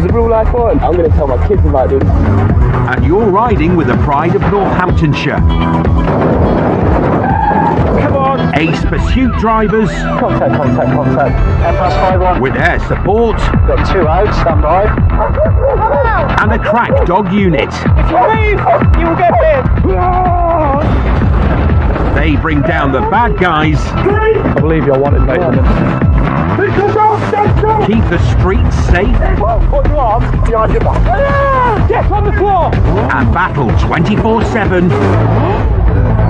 is a real life one. I'm going to tell my kids about this. And you're riding with the pride of Northamptonshire. Come on. Ace pursuit drivers. Contact. 10+51. With air support. Got 2 out, stand by. And a crack dog unit. If you move, you will get hit. They bring down the bad guys. I believe you're wanted, mate. Keep the streets safe. Put your arms behind your back. Get on the floor. And battle 24/7.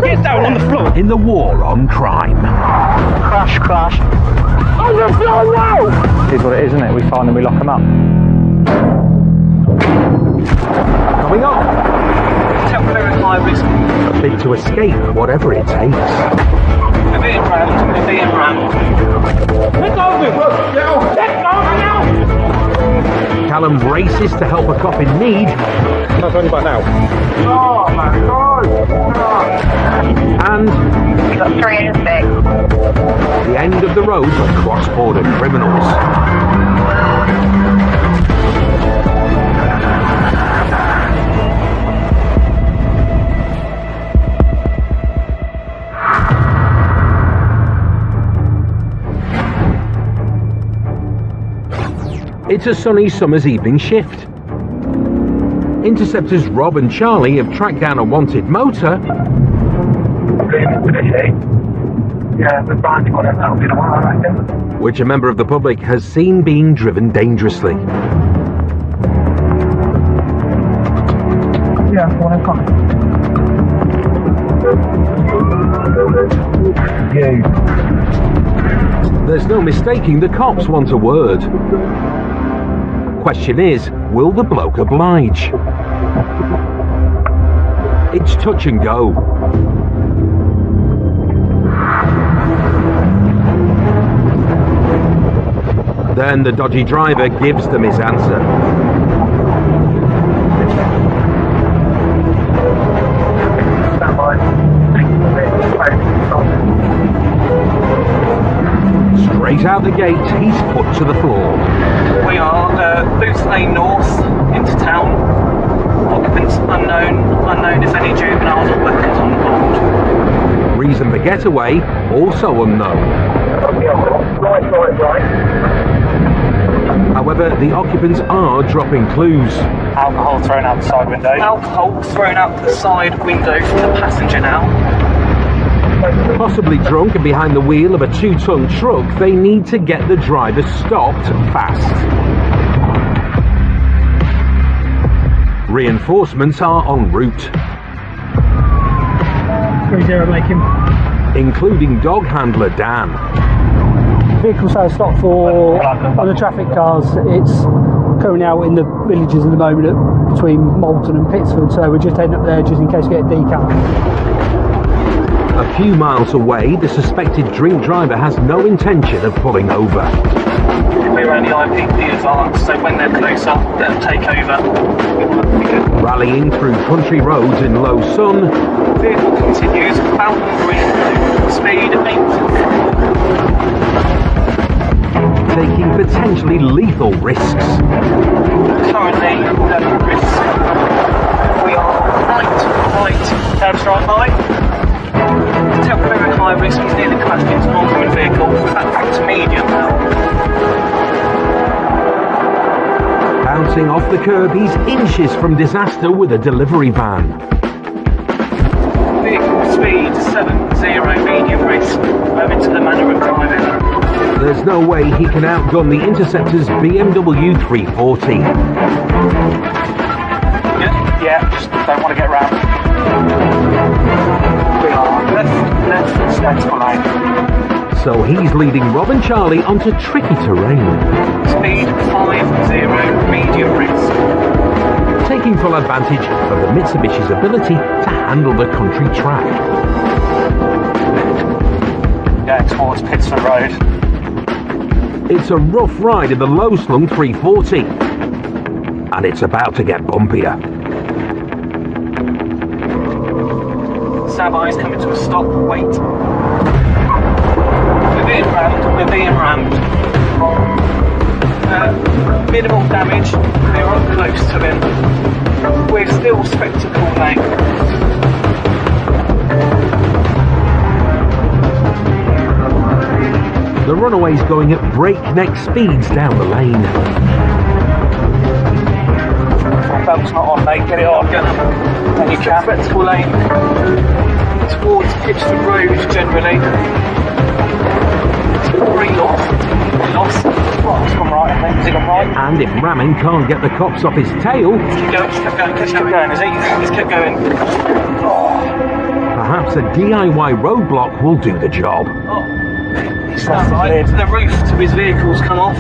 Get down on the floor. In the war on crime. Crash. On the floor now. Here's what it is, isn't it? We find them, we lock them up. Coming up. Temporary high risk. A bid to escape whatever it takes. We're being rammed. Get over now. Callum races to help a cop in need. Not going back now. Oh my God. And Got 306. the end of the road for cross-border criminals. It's a sunny summer's evening shift. Interceptors Rob and Charlie have tracked down a wanted motor. Yeah, the branch one, that'll be the one, I reckon. Which a member of the public has seen being driven dangerously. Yeah, the one I've got. There's no mistaking the cops want a word. Question is, will the bloke oblige? It's touch and go. Then the dodgy driver gives them his answer. Stand by. Straight out the gate, he's put to the floor. We are Boots Lane North into town. Occupants unknown if any juveniles or weapons on board. Reason for getaway, also unknown. Right. However, the occupants are dropping clues. Alcohol thrown out the side window. Alcohol thrown out the side window from the passenger now. Possibly drunk and behind the wheel of a 2-ton truck, they need to get the driver stopped fast. Reinforcements are en route. 30 make him. Including dog handler Dan. Vehicles have stopped for other traffic cars. It's currently out in the villages at the moment between Moulton and Pittsford, so we're just heading up there just in case we get a decal. A few miles away, the suspected drink driver has no intention of pulling over. We're on the IPP advance, so when they're closer, they'll take over. Rallying through country roads in low sun. Vehicle continues, Fountain Green, speed 8. Taking potentially lethal risks. Currently, no risk. We are right, down straight by. Temporary high risk, he's nearly crashed into an oncoming vehicle. Back to medium now. Bouncing off the curb, he's inches from disaster with a delivery van. Vehicle speed 70, medium risk. Over to the manner of driving. There's no way he can outgun the Interceptors BMW 340. Yeah, just don't want to get round. We are left behind. So he's leading Rob and Charlie onto tricky terrain. Speed 50, medium risk. Taking full advantage of the Mitsubishi's ability to handle the country track. Going towards Pittsford Road. It's a rough ride in the low-slung 340. And it's about to get bumpier. Sabi's coming to a stop, wait. We're being rammed. minimal damage. We're up close to him. We're still Spectacle Lane. The runaway's going at breakneck speeds down the lane. Belt's not on, mate. Get it on. And you can. Spectacle Lane towards Pitchford Road generally. It's already lost. Lost. Well, it's gone right, I think. Has it gone right? And if Ramming can't get the cops off his tail, Keep going, kept going, is he? He's kept going. perhaps a DIY roadblock will do the job. It's not right. The roof to his vehicle's come off.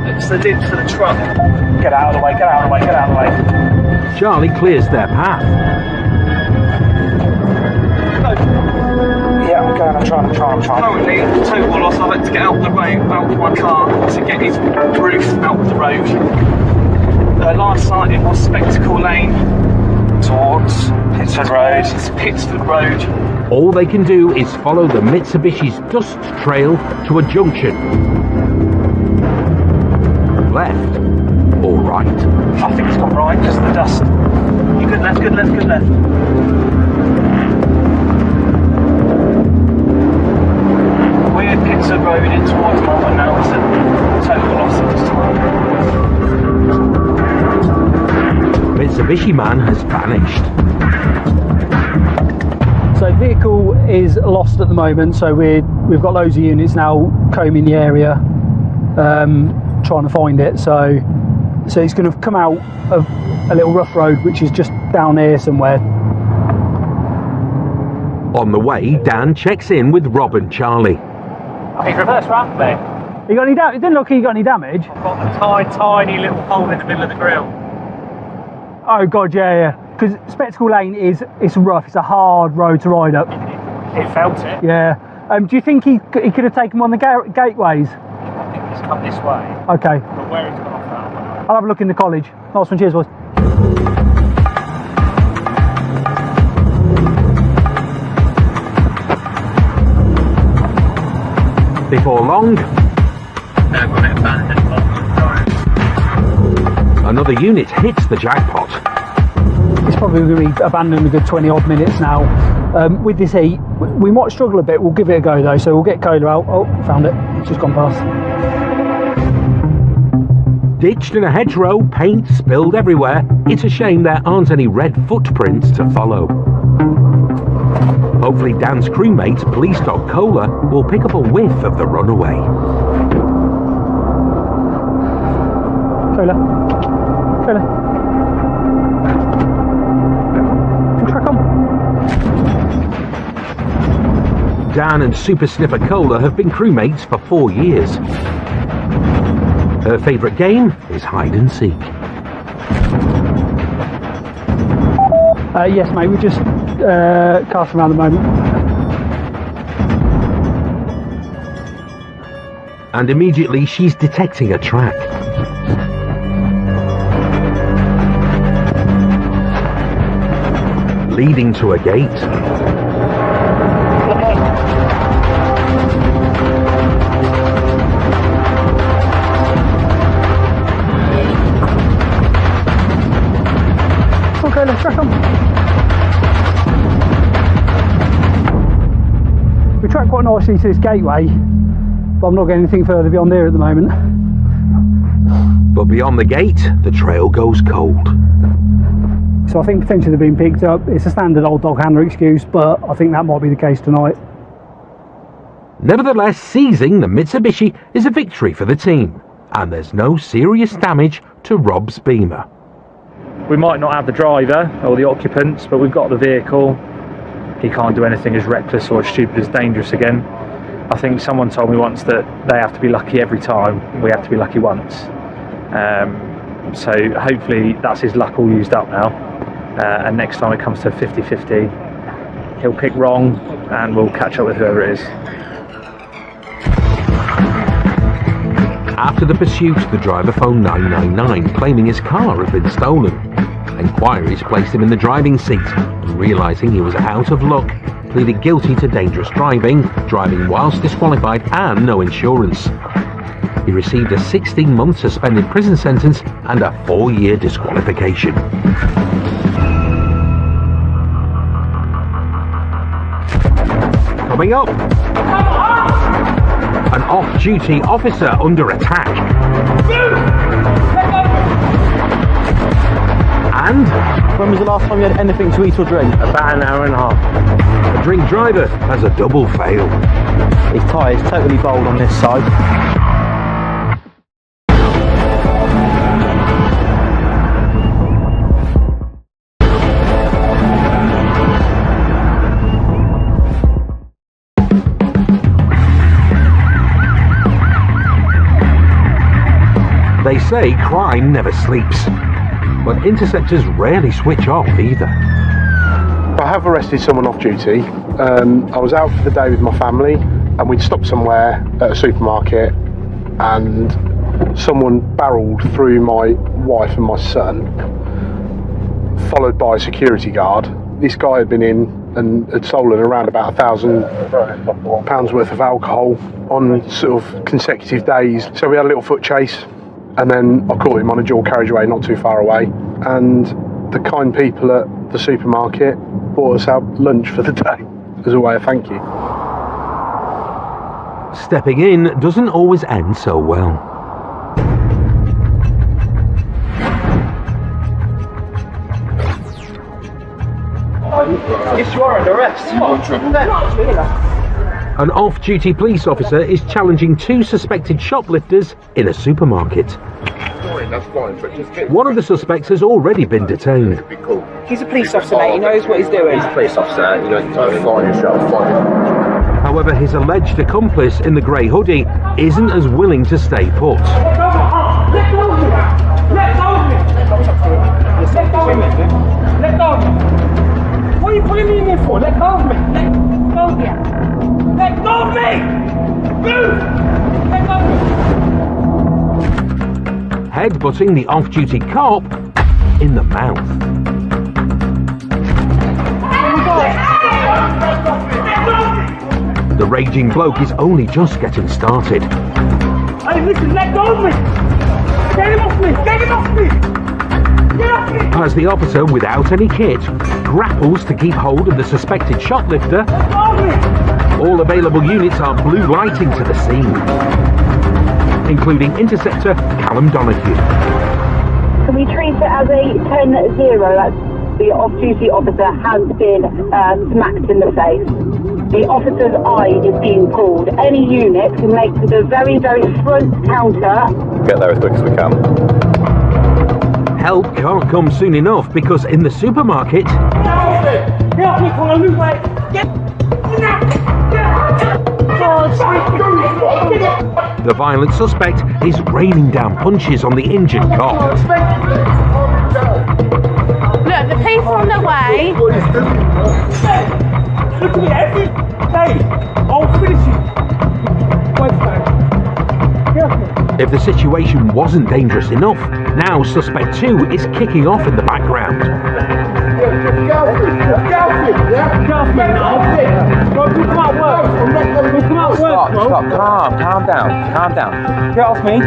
It's the lid for the truck. Get out of the way, get out of the way, get out of the way. Charlie clears their path. Yeah, I'm going, I'm trying. Currently, total loss, I've had to get out of the road, out of my car, to get his roof out of the road. Last night it was Spectacle Lane. Towards Pittsford Road. It's Pittsford Road. All they can do is follow the Mitsubishi's dust trail to a junction. Left or right? I think it's gone right because of the dust. You good left, good left, good left. We're at Pittsford Road in towards Malvern now. It's a total loss at this time. Mitsubishi man has vanished. So vehicle is lost at the moment, so we've got loads of units now combing the area, trying to find it. So it's going to come out of a little rough road which is just down here somewhere. On the way, Dan checks in with Rob and Charlie. He's reverse ramp there. You got any damage? It didn't look like you got any damage. I've got a tiny little hole in the middle of the grill. Oh god, yeah. Because Spectacle Lane it's rough. It's a hard road to ride up. It felt it. Yeah. Do you think he could have taken one of the gateways? I think he's come this way. Okay. But where he's gone off that, I don't know. I'll have a look in the college. Nice one, cheers boys. Before long, another unit hits the jackpot. It's probably going to be abandoned a good 20 odd minutes now. With this heat, we might struggle a bit. We'll give it a go though, so we'll get Cola out. Oh, found it. It's just gone past. Ditched in a hedgerow, paint spilled everywhere. It's a shame there aren't any red footprints to follow. Hopefully Dan's crewmate, police dog Cola, will pick up a whiff of the runaway. Cola. Track on. Dan and Super Sniffer Cola have been crewmates for 4 years. Her favourite game is hide and seek. Yes, mate, we're just casting around the moment. And immediately she's detecting a track. Leading to a gate. Okay, let's track on. We track quite nicely to this gateway, but I'm not getting anything further beyond there at the moment. But beyond the gate, the trail goes cold. So I think potentially they're being picked up. It's a standard old dog handler excuse, but I think that might be the case tonight. Nevertheless, seizing the Mitsubishi is a victory for the team, and there's no serious damage to Rob's Beamer. We might not have the driver or the occupants, but we've got the vehicle. He can't do anything as reckless or as stupid as dangerous again. I think someone told me once that they have to be lucky every time, we have to be lucky once. So hopefully that's his luck all used up now. And next time it comes to 50-50, he'll pick wrong and we'll catch up with whoever it is. After the pursuit, the driver phoned 999, claiming his car had been stolen. Enquiries placed him in the driving seat, and realising he was out of luck, pleaded guilty to dangerous driving, driving whilst disqualified and no insurance. He received a 16-month suspended prison sentence and a 4-year disqualification. Coming up, an off-duty officer under attack. And when was the last time you had anything to eat or drink? About an hour and a half. a drink driver has a double fail. His tyre is totally bowled on this side. They say crime never sleeps, but interceptors rarely switch off either. I have arrested someone off duty. I was out for the day with my family and we'd stopped somewhere at a supermarket and someone barreled through my wife and my son, followed by a security guard. This guy had been in and had stolen around about £1,000 worth of alcohol on sort of consecutive days. So we had a little foot chase. And then I caught him on a dual carriageway not too far away, and the kind people at the supermarket bought us out lunch for the day as a way of thank you. Stepping in doesn't always end so well. Yes, you are under arrest. An off-duty police officer is challenging 2 suspected shoplifters in a supermarket. One of the suspects has already been detained. He's a police officer, mate. He knows what he's doing. He's a police officer. You don't find yourself. However, his alleged accomplice in the grey hoodie isn't as willing to stay put. Let go of me! Let go of me! Let go of me! Let go of me! What are you putting me in here for? Let go of me! Let go of me! Let go of me! Move! Let go of me! Headbutting the off-duty cop in the mouth. The raging bloke is only just getting started. Hey, listen, let go of me! Get him off me! Get him off me! Get off me! As the officer, without any kit, grapples to keep hold of the suspected shoplifter, Let go of me! all available units are blue lighting to the scene, including Interceptor Callum Donahue. Can we treat it as a 10-0? That's the off-duty officer has been smacked in the face. The officer's eye is being pulled. Any unit can make to the very, very front counter. Get there as quick as we can. Help can't come soon enough because in the supermarket, Get off me! Connor, move away! Get the violent suspect is raining down punches on the injured cop. Look, the police are on their way. Look at me every day. I'll finish you. Wait, man. Get off me. If the situation wasn't dangerous enough, now suspect 2 is kicking off in the background. Get off me now. Bro, you come out work. You come out work, bro. Stop, calm down. Get off me.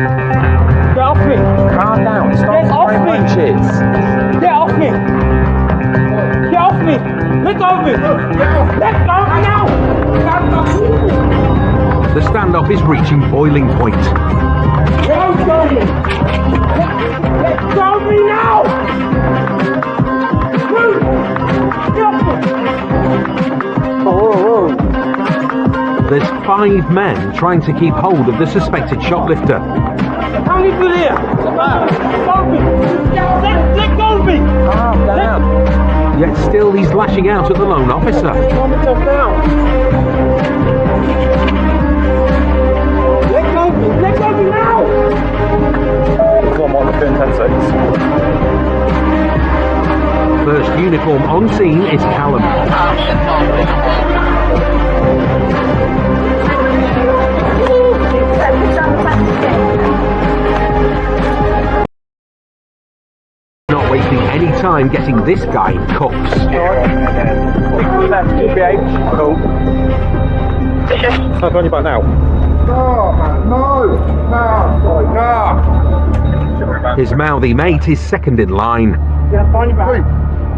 Get off me. Calm down. Stop Get off throwing me. punches. Get off me. Get off me. Let go of me. Let go of me now. The standoff is reaching boiling point. Let go of me. Let go of me now. Move. Get off me. Oh. There's 5 men trying to keep hold of the suspected shoplifter. How many people here? Let go of me. Let go of me. Calm down. Yet still he's lashing out at the lone officer. Calm yourself down. Let go of me. Let go of me now. Come on, we're doing 10 seconds. First uniform on scene is Callum. Not wasting any time getting this guy in cuffs. Left, 2PH. Cool. Not on your back now. His mouthy mate is second in line.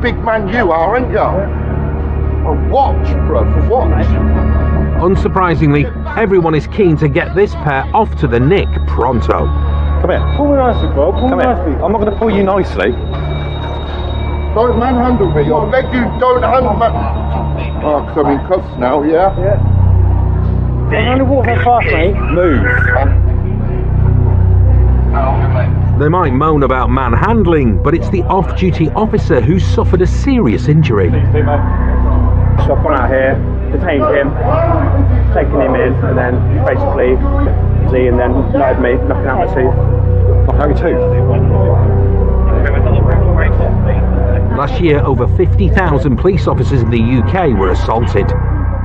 Big man you are, ain't you? A watch, bruv, watch. Unsurprisingly, everyone is keen to get this pair off to the nick pronto. Come here. Pull me nicely, bro. Pull me nicely. I'm not going to pull you nicely. Don't manhandle me. I beg you, don't handle me. Oh, because I'm in cuffs now, yeah? Yeah. I'm only walking fast, mate. Move. They might moan about manhandling, but it's the off-duty officer who's suffered a serious injury. So I've gone out here, detained him, taken him in, and then basically, and then knifed me, knocking out my tooth. Knock out your tooth? Last year, over 50,000 police officers in the UK were assaulted.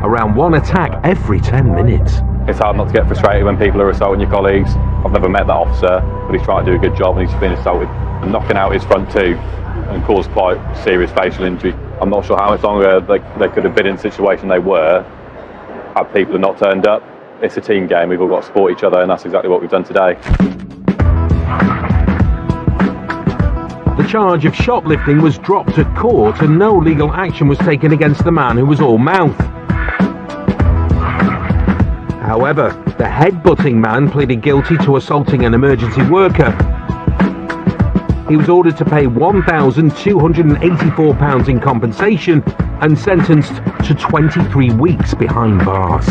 Around one attack every 10 minutes. It's hard not to get frustrated when people are assaulting your colleagues. I've never met that officer, but he's trying to do a good job and he's been assaulted, knocking out his front tooth and caused quite serious facial injury. I'm not sure how much longer they could have been in the situation they were had people not turned up. It's a team game, we've all got to support each other, and that's exactly what we've done today. The charge of shoplifting was dropped at court and no legal action was taken against the man who was all mouth. However, the head-butting man pleaded guilty to assaulting an emergency worker. He was ordered to pay £1,284 in compensation and sentenced to 23 weeks behind bars.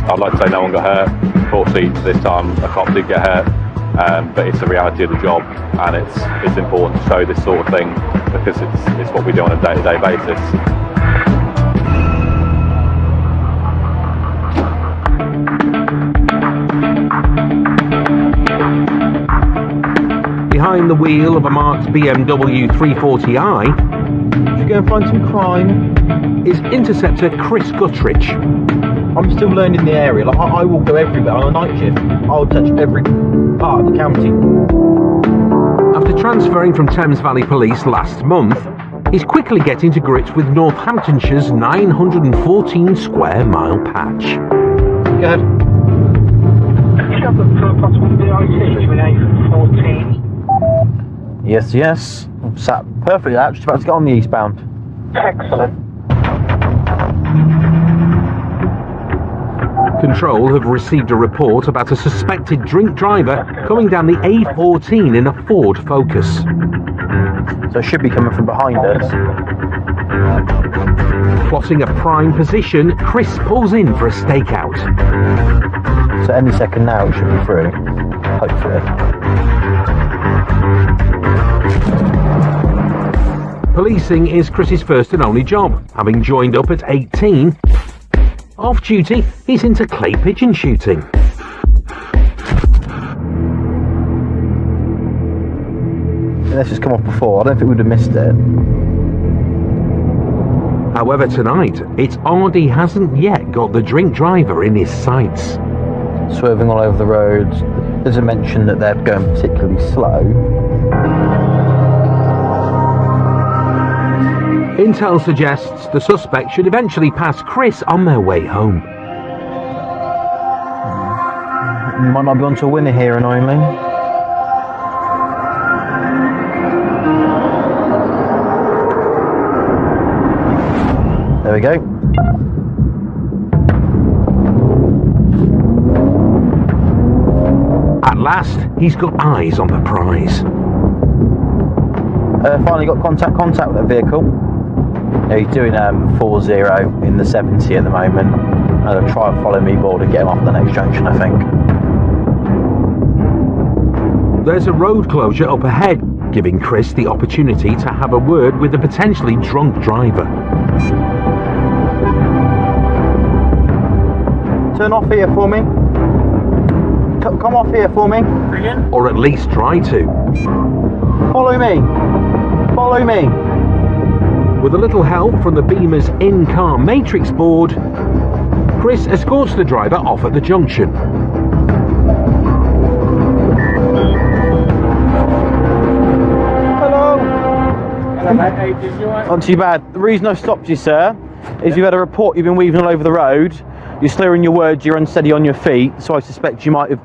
I'd like to say no one got hurt. Unfortunately, this time a cop did get hurt, but it's the reality of the job, and it's important to show this sort of thing because it's what we do on a day-to-day basis. Behind the wheel of a marked BMW 340i, Should we go and find some crime? is Interceptor Chris Guttridge. I'm still learning the area. Like I will go everywhere on a night shift. I'll touch every part of the county. After transferring from Thames Valley Police last month, he's quickly getting to grips with Northamptonshire's 914 square mile patch. Go ahead. Yes, yes. I'm sat perfectly out, just about to get on the eastbound. Excellent. Control have received a report about a suspected drink driver coming down the A14 in a Ford Focus. So it should be coming from behind us. Plotting a prime position, Chris pulls in for a stakeout. So any second now it should be through. Hopefully. Policing is Chris's first and only job, having joined up at 18. Off duty, he's into clay pigeon shooting. This has come off before. I don't think we'd have missed it. However, tonight, it's odd he hasn't yet got the drink driver in his sights. Swerving all over the roads. There's a mention that they're going particularly slow. Intel suggests the suspect should eventually pass Chris on their way home. Might not be on to a winner here, annoyingly. There we go. At last, he's got eyes on the prize. Finally got contact with that vehicle. Yeah, he's doing 4-0 in the 70 at the moment. I'll try and follow me board and get him off the next junction, I think. There's a road closure up ahead, giving Chris the opportunity to have a word with a potentially drunk driver. Turn off here for me. Come off here for me. Or at least try to. Follow me. Follow me. With a little help from the Beamer's in-car matrix board, Chris escorts the driver off at the junction. Hello. Not too bad. The reason I stopped you, sir, is you had a report you've been weaving all over the road. You're slurring your words, you're unsteady on your feet, so I suspect you might have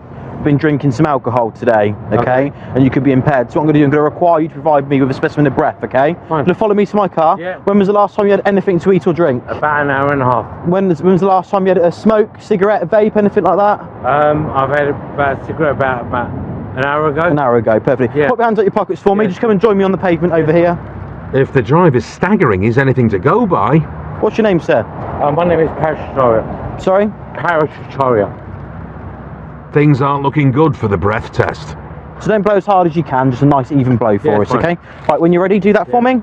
been drinking some alcohol today, okay? And you could be impaired. So what I'm going to do, I'm going to require you to provide me with a specimen of breath, okay? Fine. Going to follow me to my car. Yeah. When was the last time you had anything to eat or drink? About an hour and a half. When was the last time you had a smoke, cigarette, a vape, anything like that? I've had about a cigarette about an hour ago. An hour ago, perfectly. Yeah. Pop your hands out your pockets for me. Yeah. Just come and join me on the pavement over here. If the driver's staggering is anything to go by, What's your name, sir? My name is Parashatoria. Sorry? Parashatoria. things aren't looking good for the breath test. So don't blow as hard as you can, just a nice even blow for us, fine. okay? Right, when you're ready, do that for me.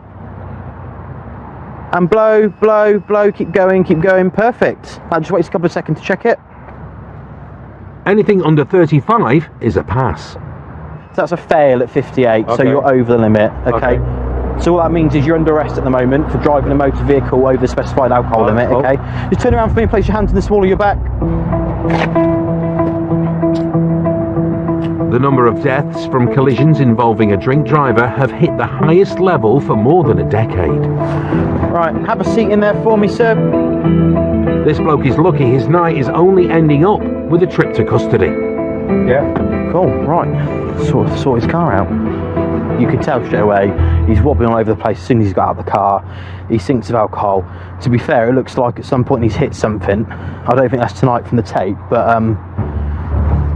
And blow, blow, blow, keep going, perfect. Now just wait a couple of seconds to check it. Anything under 35 is a pass. So that's a fail at 58, so Okay. you're over the limit, okay? So what that means is you're under arrest at the moment for driving a motor vehicle over the specified alcohol limit, cool. okay? Just turn around for me and place your hands in the small of your back. The number of deaths from collisions involving a drink driver have hit the highest level for more than a decade. Right, have a seat in there for me, sir. This bloke is lucky his night is only ending up with a trip to custody. Yeah. Cool, right. Sort his car out. You can tell straight away he's wobbling all over the place as soon as he's got out of the car. He stinks of alcohol. To be fair, it looks like at some point he's hit something. I don't think that's tonight from the tape, but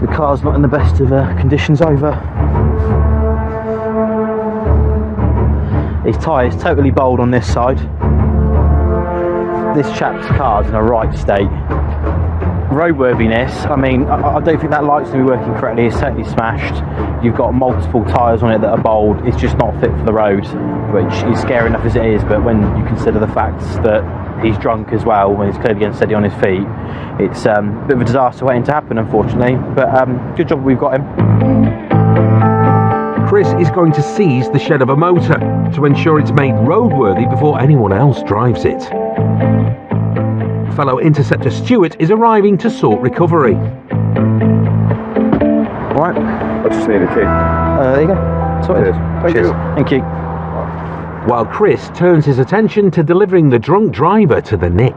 the car's not in the best of conditions either. His tyre's totally bowled on this side. This chap's car's in a right state. Roadworthiness, I mean, I don't think that light's going to be working correctly. It's totally smashed. You've got multiple tyres on it that are bowled. It's just not fit for the road, which is scary enough as it is, but when you consider the facts that he's drunk as well, when he's clearly unsteady on his feet, it's a bit of a disaster waiting to happen, unfortunately. But good job we've got him. Chris is going to seize the shed of a motor to ensure it's made roadworthy before anyone else drives it. Fellow Interceptor Stuart is arriving to sort recovery. Alright. I just need a key. There you go. Sorted. Cheers. Thank you. While Chris turns his attention to delivering the drunk driver to the nick.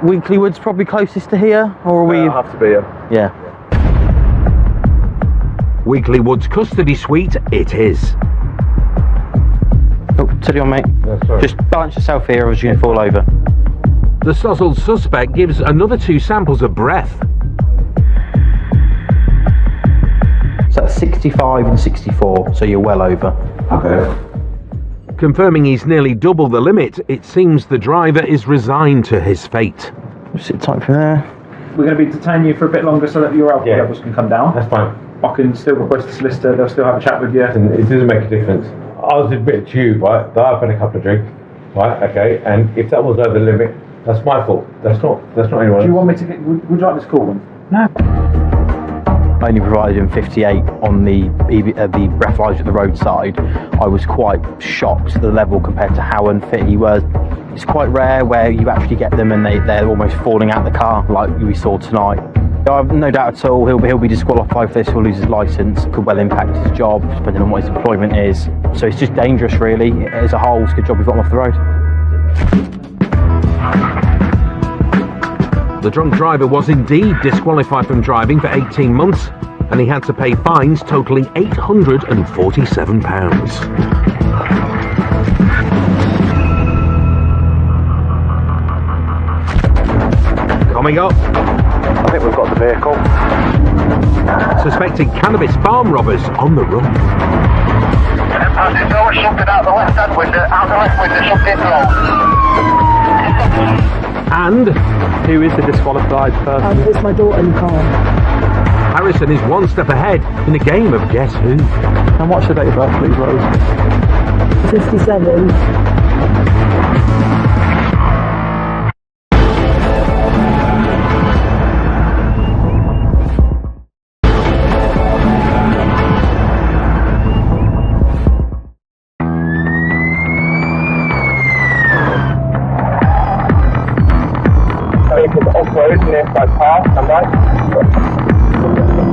Weekly Wood's probably closest to here, or are we? I'll have to be here. Yeah. Weekly Wood's custody suite it is. Oh, steady on, mate. Yeah, sorry. Just balance yourself here, or you're going to fall over. The sozzled suspect gives another 2 samples of breath. So that's 65 and 64, so you're well over. Okay. Confirming he's nearly double the limit, it seems the driver is resigned to his fate. Sit tight from there. We're going to be detaining you for a bit longer so that your alcohol levels can come down. That's fine. I can still request a solicitor, they'll still have a chat with you. And it doesn't make a difference. I was admitted to you, right, that I've had a couple of drinks, right, okay, and if that was over the limit, that's my fault. That's not anyone. Do you want me to get, would you like this call one? No. I only provided him 58 on the breathalyzer at the roadside. I was quite shocked at the level compared to how unfit he was. It's quite rare where you actually get them and they're almost falling out the car like we saw tonight. I have no doubt at all he'll be disqualified for this, he'll lose his licence, could well impact his job depending on what his employment is. So it's just dangerous really. As a whole, it's a good job we've got him off the road. The drunk driver was indeed disqualified from driving for 18 months and he had to pay fines totalling £847. Coming up, I think we've got the vehicle. suspected cannabis farm robbers on the run. There's always something out the left-hand window, something wrong. And Who is the disqualified person? It's my daughter in the car. Harrison is one step ahead in a game of Guess Who. And what's the date of birth, please, Rose? 57.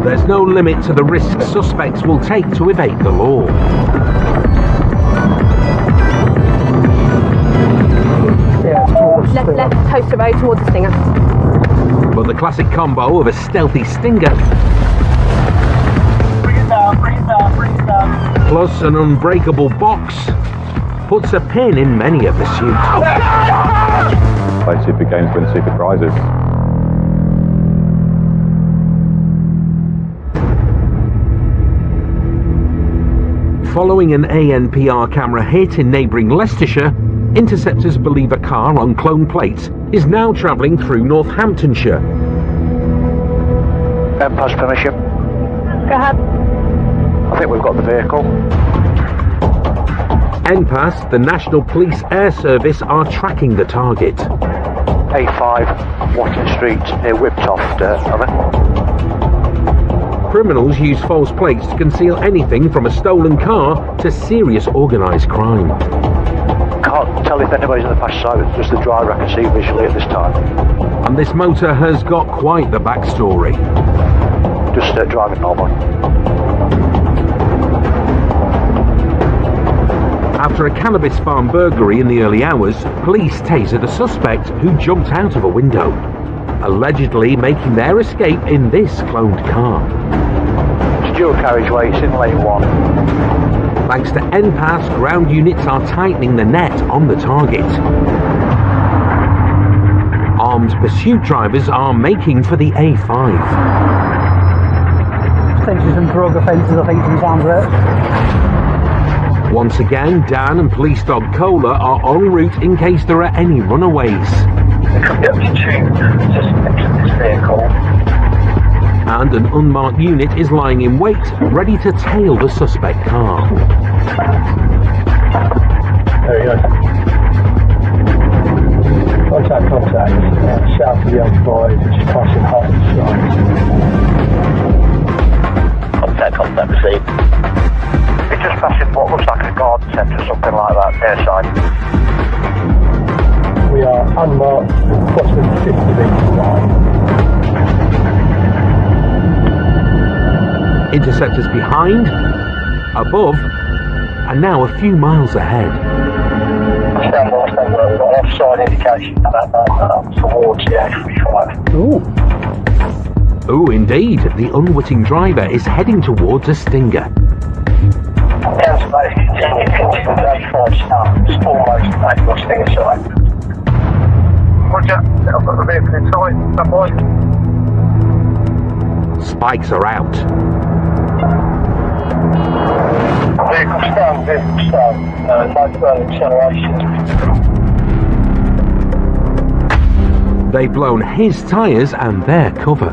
There's no limit to the risks suspects will take to evade the law. Left, toaster road towards the Stinger. But the classic combo of a stealthy stinger Bring it down, bring it down, bring it down. plus an unbreakable box puts a pin in many a pursuit. Play super games, win super prizes. Following an ANPR camera hit in neighbouring Leicestershire, interceptors believe a car on clone plates is now travelling through Northamptonshire. Pass permission. Go ahead. I think we've got the vehicle. NPAS, the National Police Air Service, are tracking the target. A5, Watling Street, near Whiptoft, over. Criminals use false plates to conceal anything from a stolen car to serious organised crime. Can't tell if anybody's in the passenger side, it's just the driver I can see visually at this time. And this motor has got quite the backstory. Just driving normally. After a cannabis farm burglary in the early hours, police tasered a suspect who jumped out of a window, allegedly making their escape in this cloned car. It's dual carriageway, it's in lane 1. Thanks to NPAS, ground units are tightening the net on the target. Armed pursuit drivers are making for the A5. Potentially some drug offences, I think, from the sound of it. Once again, Dan and police dog Cola are en route in case there are any runaways. There could be up to 2 suspects in this vehicle. And an unmarked unit is lying in wait, ready to tail the suspect car. There you go. Contact. South of the M5, just passing Hartland side. Contact received. It's just passing what looks like a garden centre or something like that, near side. We are unmarked, approximately 50 metres wide. Interceptors behind, above, and now a few miles ahead. Stand by. We've got offside indication towards the A35. Ooh, indeed, the unwitting driver is heading towards a stinger. Council continue to A5 start. It's almost at the stinger side. Roger, I've got the vehicle inside. Stand by. Spikes are out. Vehicle stand. No further acceleration. They've blown his tyres and their cover.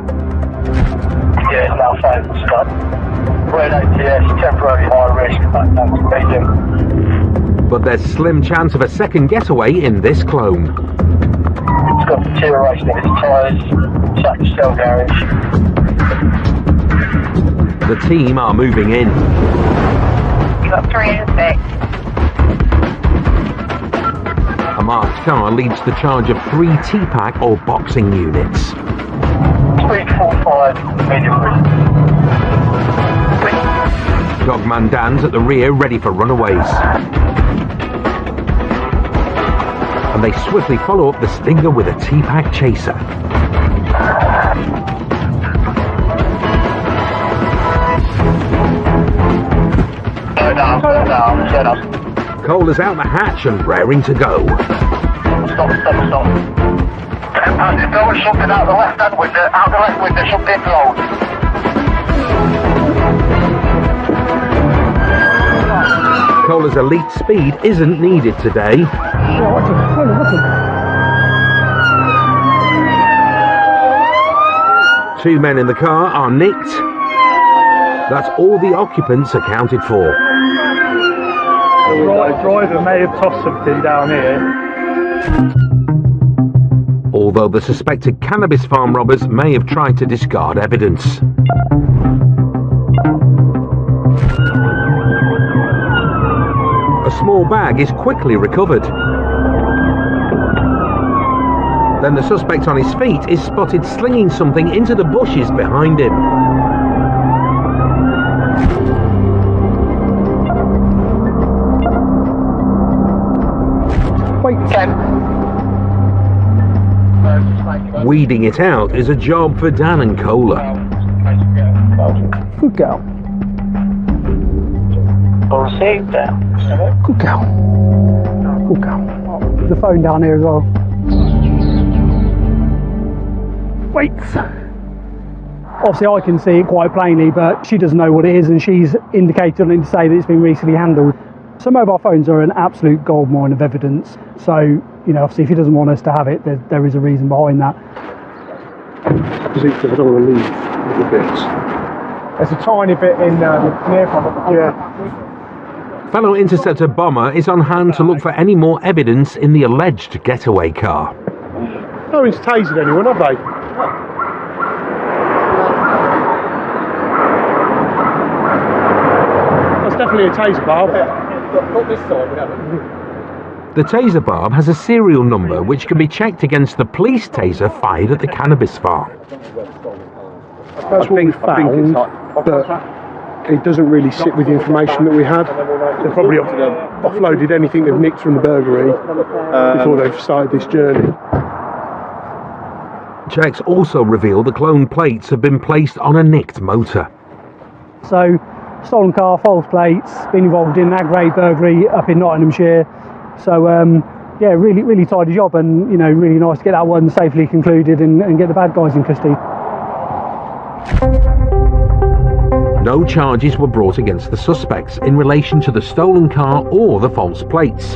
Yeah, now failed to start. Red ATS, temporary high risk, back down to medium. But there's slim chance of a second getaway in this clone. It's got deterioration in its tyres, sacked cell garage. The team are moving in. You've got 3 and 6. A marked car leads the charge of 3 T-pack or boxing units. Speed 45, medium risk. Dogman Dan's at the rear, ready for runaways. And they swiftly follow up the stinger with a T-pack chaser. Down. Cola's out the hatch and raring to go. Stop. There's going something out the left-hand window, something low. Cola's elite speed isn't needed today. Two men in the car are nicked. That's all the occupants accounted for. The driver may have tossed something down here. Although the suspected cannabis farm robbers may have tried to discard evidence. A small bag is quickly recovered. Then the suspect on his feet is spotted slinging something into the bushes behind him. Weeding it out is a job for Dan and Cola. Good girl. Received that. Good girl. Good girl. There's a phone down here as well. Wait. Obviously I can see it quite plainly, but she doesn't know what it is, and she's indicated on it to say that it's been recently handled. So mobile phones are an absolute goldmine of evidence. So, you know, obviously if he doesn't want us to have it, there is a reason behind that. I don't want to leave little bits. There's a tiny bit in near from it. Yeah. Fellow Interceptor bomber is on hand to look for any more evidence in the alleged getaway car. No one's tasered anyone, have they? That's definitely a taser barb. Not this side, we haven't. The taser barb has a serial number which can be checked against the police taser fired at the cannabis farm. That's what we found, but it doesn't really sit with the information that we had. They probably offloaded anything they've nicked from the burglary before they've started this journey. Checks also reveal the clone plates have been placed on a nicked motor. So, stolen car, false plates, been involved in an aggravated burglary up in Nottinghamshire. So, yeah, really tidy job, and, you know, really nice to get that one safely concluded and get the bad guys in custody. No charges were brought against the suspects in relation to the stolen car or the false plates.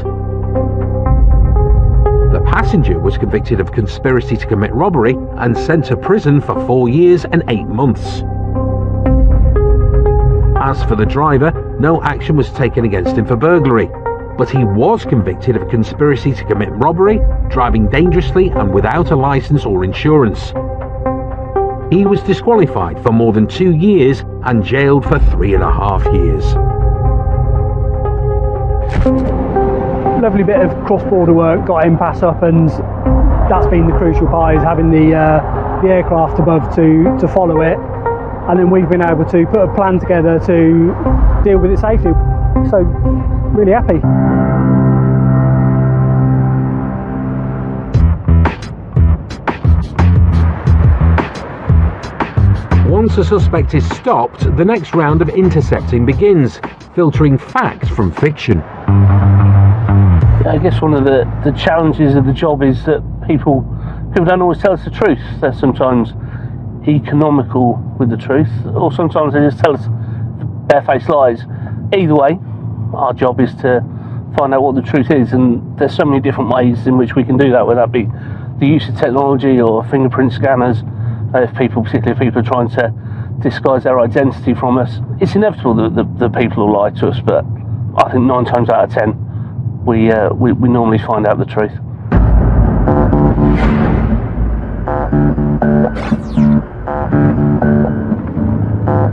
The passenger was convicted of conspiracy to commit robbery and sent to prison for 4 years and 8 months. As for the driver, no action was taken against him for burglary, but he was convicted of conspiracy to commit robbery, driving dangerously and without a license or insurance. He was disqualified for more than 2 years and jailed for 3.5 years. Lovely bit of cross-border work, got impasse up, and that's been the crucial part, is having the aircraft above to follow it, and then we've been able to put a plan together to deal with it safely. So, really happy. Once a suspect is stopped, the next round of intercepting begins, filtering fact from fiction. I guess one of the challenges of the job is that people don't always tell us the truth. They're sometimes economical with the truth, or sometimes they just tell us barefaced lies. Either way, our job is to find out what the truth is, and there's so many different ways in which we can do that, whether that be the use of technology or fingerprint scanners. Particularly if people are trying to disguise their identity from us, it's inevitable that people will lie to us, but I think 9 times out of 10 we normally find out the truth.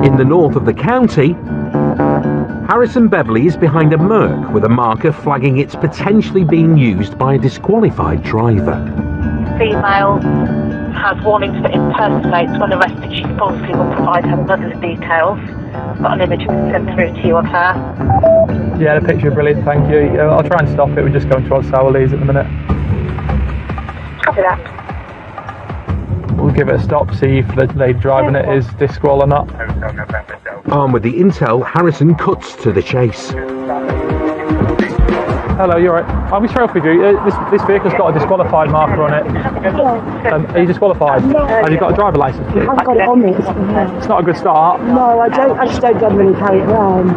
In the north of the county, Harrison Beverley is behind a Merc with a marker flagging it's potentially being used by a disqualified driver. Female has warnings for impersonates. When arrested, she obviously will provide her mother's details. Got an image sent through to you of her. Yeah, the picture brilliant, thank you. I'll try and stop it. We're just going towards Sowerleys at the minute. Copy that. We'll give it a stop, see if the lady driving it is disqual or not. Armed with the intel, Harrison cuts to the chase. Hello, you're right. I'll be straight up with you. This vehicle's got a disqualified marker on it. Are you disqualified? No. Have you got a driver licence? I haven't got it on me. It's not a good start. No, I just don't generally carry it around.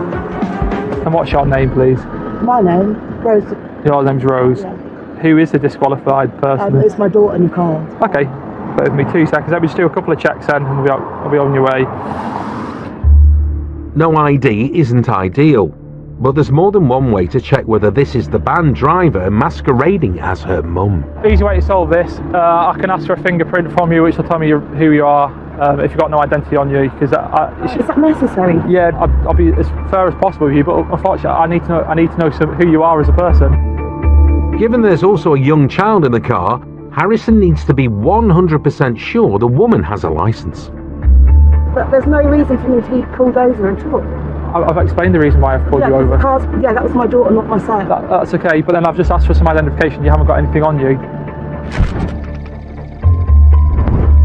And what's your name, please? My name, Rose. Your name's Rose. Yeah. Who is the disqualified person? It's my daughter, Nicole. Okay, bear with me 2 seconds. Let me just do a couple of checks then, and I'll be on your way. No ID isn't ideal, but there's more than one way to check whether this is the banned driver masquerading as her mum. Easy way to solve this. I can ask for a fingerprint from you, which will tell me who you are. If you've got no identity on you, because is that necessary? Yeah, I'll be as fair as possible with you, but unfortunately, I need to know who you are as a person. Given there's also a young child in the car, Harrison needs to be 100% sure the woman has a license. But there's no reason for me to be pulled over at all. I've explained the reason why I've pulled you over. That was my daughter, not myself. That's okay, but then I've just asked for some identification. You haven't got anything on you.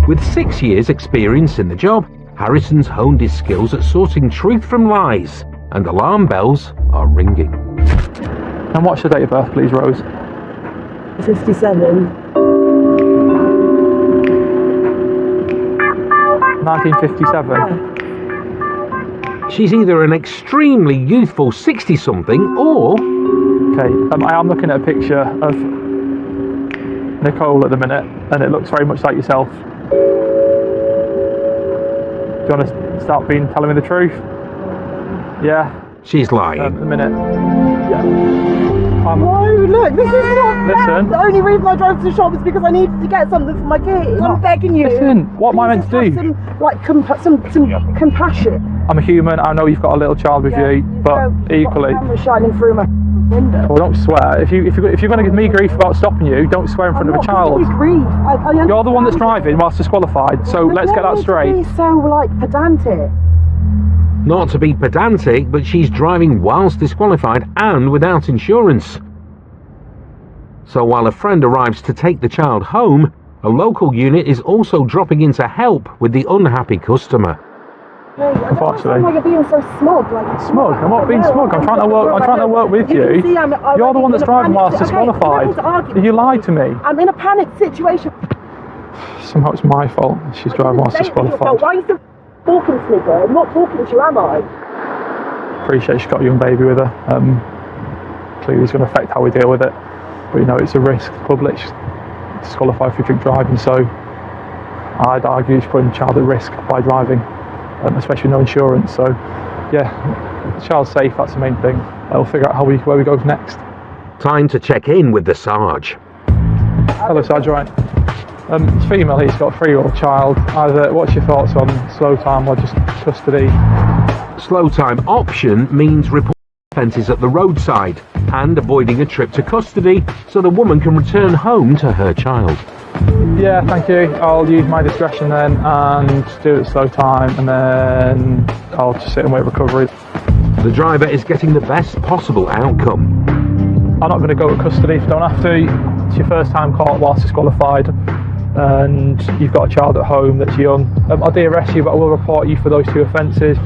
With 6 years' experience in the job, Harrison's honed his skills at sorting truth from lies, and alarm bells are ringing. And what's your date of birth, please, Rose? 57. 1957? She's either an extremely youthful 60-something or... Okay, I am looking at a picture of Nicole at the minute, and it looks very much like yourself. Do you want to start telling me the truth? Yeah. She's lying. At the minute. Yeah. No, look, this is not fair. Listen. The only reason I drove to the shop is because I needed to get something for my kids. I'm begging you. Listen, what am I meant to do? Some compassion. I'm a human. I know you've got a little child with you, but equally. The camera shining through my window. Well, don't swear. If you're going to give me grief about stopping you, don't swear in front of a child. Grief. You're the one that's driving whilst disqualified. So let's get that straight. Be so pedantic. Not to be pedantic, but she's driving whilst disqualified and without insurance. So while a friend arrives to take the child home, a local unit is also dropping in to help with the unhappy customer. Unfortunately. Like you're being so smug. Smug? I'm not being smug. I'm trying to work with you. You're the one that's driving whilst disqualified. You lied to me. I'm in a panic situation. Somehow it's my fault. She's driving whilst disqualified. Why are you still talking to me, girl? I'm not talking to you, am I? Appreciate she's got a young baby with her. Clearly it's going to affect how we deal with it. But it's a risk. The public's disqualified for drink driving, so I'd argue she's putting the child at risk by driving, especially with no insurance. So yeah, the child's safe, that's the main thing. I'll figure out where we go next. Time to check in with the Sarge. Hello Sarge, right? It's female, he's got a 3-year-old child. What's your thoughts on slow time or just custody? Slow time option means reporting offences at the roadside and avoiding a trip to custody so the woman can return home to her child. Yeah, thank you. I'll use my discretion then and do it at slow time, and then I'll just sit and wait recovery. The driver is getting the best possible outcome. I'm not going to go to custody if you don't have to. It's your first time caught whilst disqualified, and you've got a child at home that's young. I'll de-arrest you, but I will report you for those 2 offences.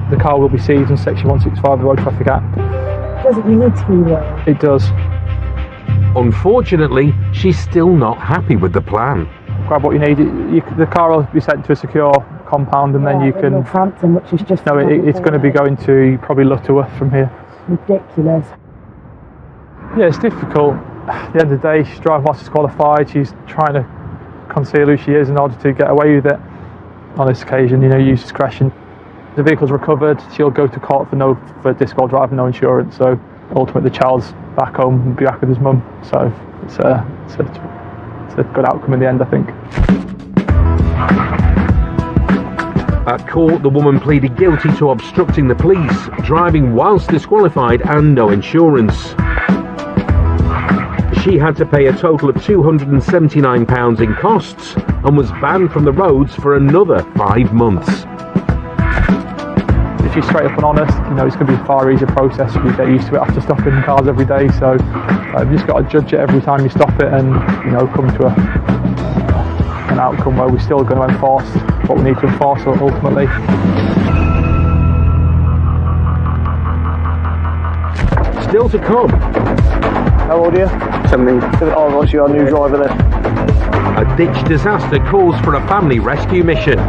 The car will be seized in section 165 of the Road Traffic Act. Doesn't need to be there. It does. Unfortunately, she's still not happy with the plan. Grab what you need. The car will be sent to a secure compound, and then you can... Northampton, which is just... No, it's going to be going to probably Lutterworth from here. Ridiculous. Yeah, it's difficult. At the end of the day, she's driving whilst disqualified. She's trying to conceal who she is in order to get away with it. On this occasion, use discretion. The vehicle's recovered. She'll go to court for disqual driving, no insurance. So ultimately, the child's back home and be back with his mum. So it's a good outcome in the end, I think. At court, the woman pleaded guilty to obstructing the police, driving whilst disqualified and no insurance. She had to pay a total of £279 in costs and was banned from the roads for another 5 months. If you're straight up and honest, it's going to be a far easier process. You get used to it after stopping cars every day. So you've just got to judge it every time you stop it, and come to an outcome where we're still going to enforce what we need to enforce ultimately. Still to come. How old are you? 17. Oh, what's your new driver then? A ditch disaster calls for a family rescue mission.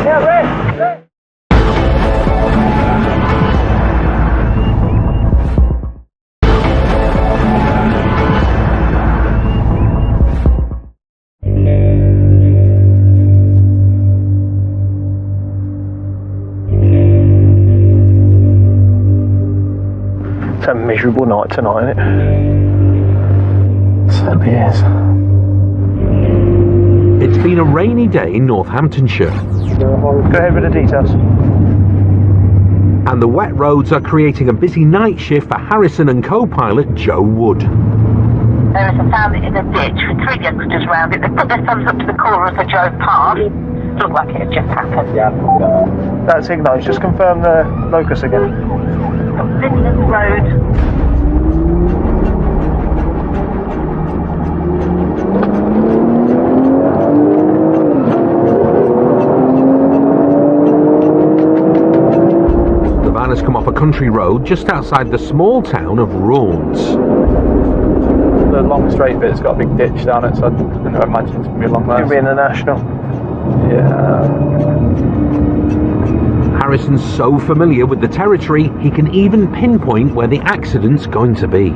Yeah, Red. 'It's a miserable night tonight, isn't it? Certainly is. It's been a rainy day in Northamptonshire. Go ahead with the details. And the wet roads are creating a busy night shift for Harrison and co-pilot Joe Wood. There is a family in a ditch with 3 youngsters around it. They put their thumbs up to the corner as they drove past. Looked like it had just happened. Yeah. That's acknowledged. Just confirm the locus again. Midlands Road. country road just outside the small town of Raunds. The long straight bit's got a big ditch down it, so I don't imagine it's going to be along there. It'll be international. Yeah. Harrison's so familiar with the territory, he can even pinpoint where the accident's going to be.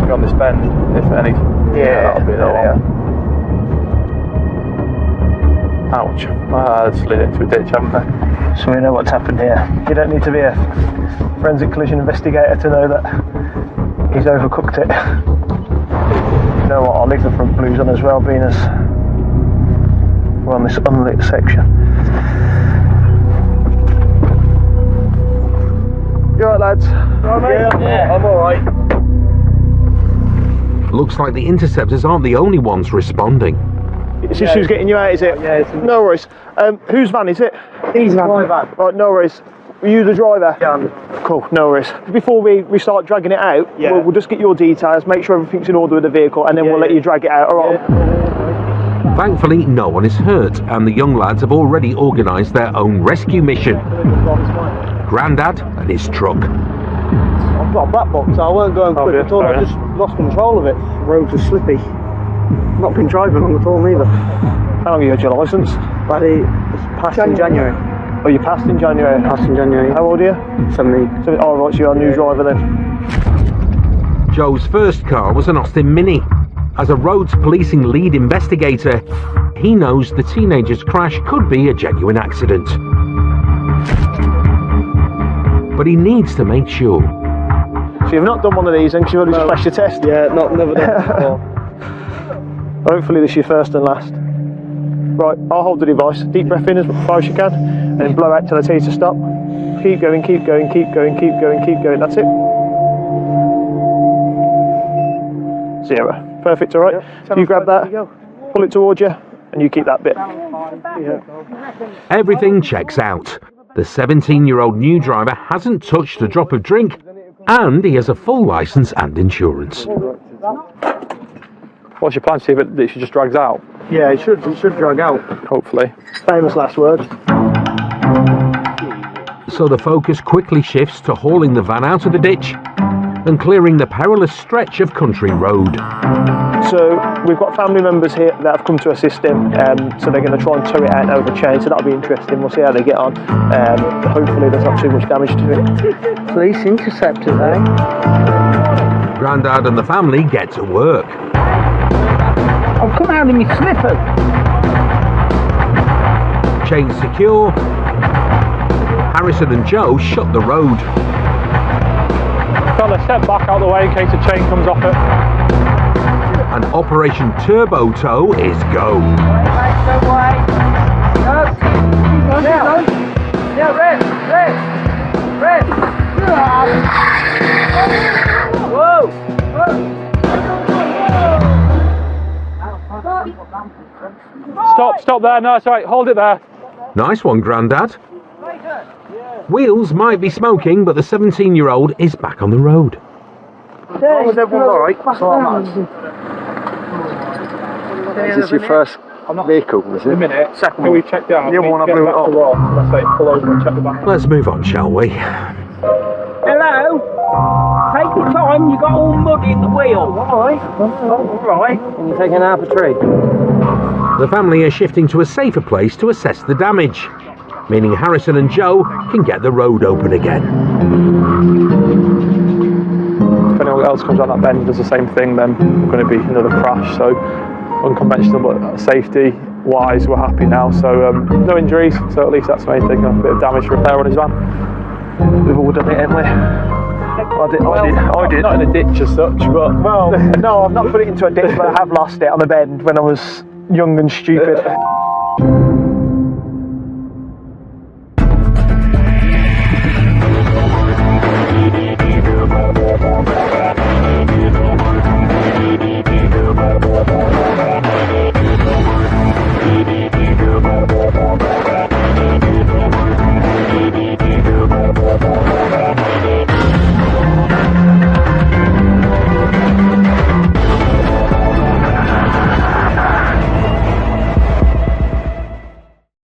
On this bend, if any. Yeah, that'll be the one. Ouch. They slid into a ditch, haven't they? So we know what's happened here. You don't need to be a forensic collision investigator to know that he's overcooked it. You know what, I'll leave the front blues on as well, being as we're on this unlit section. You alright, lads? Yeah, I'm alright. Looks like the Interceptors aren't the only ones responding. It's just who's getting you out, is it? Yeah, no worries. Whose van is it? His van. Right, no worries. Were you the driver? Yeah. Cool, no worries. Before we start dragging it out, we'll just get your details, make sure everything's in order with the vehicle, and then we'll let you drag it out, alright? Thankfully, no one is hurt, and the young lads have already organised their own rescue mission. Grandad and his truck. I've got a black box, so I weren't going quick at all. I just lost control of it. The roads are slippy. Not been driving long at all neither. How long have you had your licence? Buddy, it's passed in January. Oh, you passed in January? Passed in January. How old are you? 17. Oh, right, so you're a new driver then. Joe's first car was an Austin Mini. As a roads policing lead investigator, he knows the teenager's crash could be a genuine accident. But he needs to make sure. So you've not done one of these then, because you've already flashed your test? Yeah, never done it before. Hopefully this is your first and last. Right, I'll hold the device. Deep breath in as far as you can, and then blow out till I tell you to stop. Keep going, keep going, keep going, keep going, keep going. That's it. 0. Perfect, alright. Yeah. You grab that, pull it towards you, and you keep that bit. Yeah. Everything checks out. The 17-year-old new driver hasn't touched a drop of drink, and he has a full licence and insurance. What's your plan, Steve? That she just drags out? Yeah, it should drag out. Hopefully. Famous last words. So the focus quickly shifts to hauling the van out of the ditch and clearing the perilous stretch of country road. So we've got family members here that have come to assist him, so they're going to try and tow it out over the chain, so that'll be interesting. We'll see how they get on. Hopefully there's not too much damage to it. Police Interceptors, eh? Grandad and the family get to work. I've come out in my slippers. Chain secure, Harrison and Joe shut the road. Fella, step back out of the way in case the chain comes off it. And Operation Turbo Tow is go. Stop there. No, it's alright. Hold it there. Nice one, Grandad. Wheels might be smoking, but the 17-year-old is back on the road. As long as everyone's alright, that's all that matters. Is this your first vehicle, is it? In a minute. Second one. We checked out. The other one I blew it up. Let's say pull over and check the back. Let's move on, shall we? Hello? Take your time, you got all mud in the wheel. Alright. Alright. And you're taking out a tree? The family are shifting to a safer place to assess the damage, meaning Harrison and Joe can get the road open again. If anyone else comes on that bend and does the same thing, then we're going to be another crash. So unconventional, but safety-wise, we're happy now. So no injuries, so at least that's the main thing. A bit of damage repair on his van. We've all done it, haven't we? I did. Not in a ditch as such, but... Well, no, I've not put it into a ditch, but I have lost it on a bend when I was young and stupid.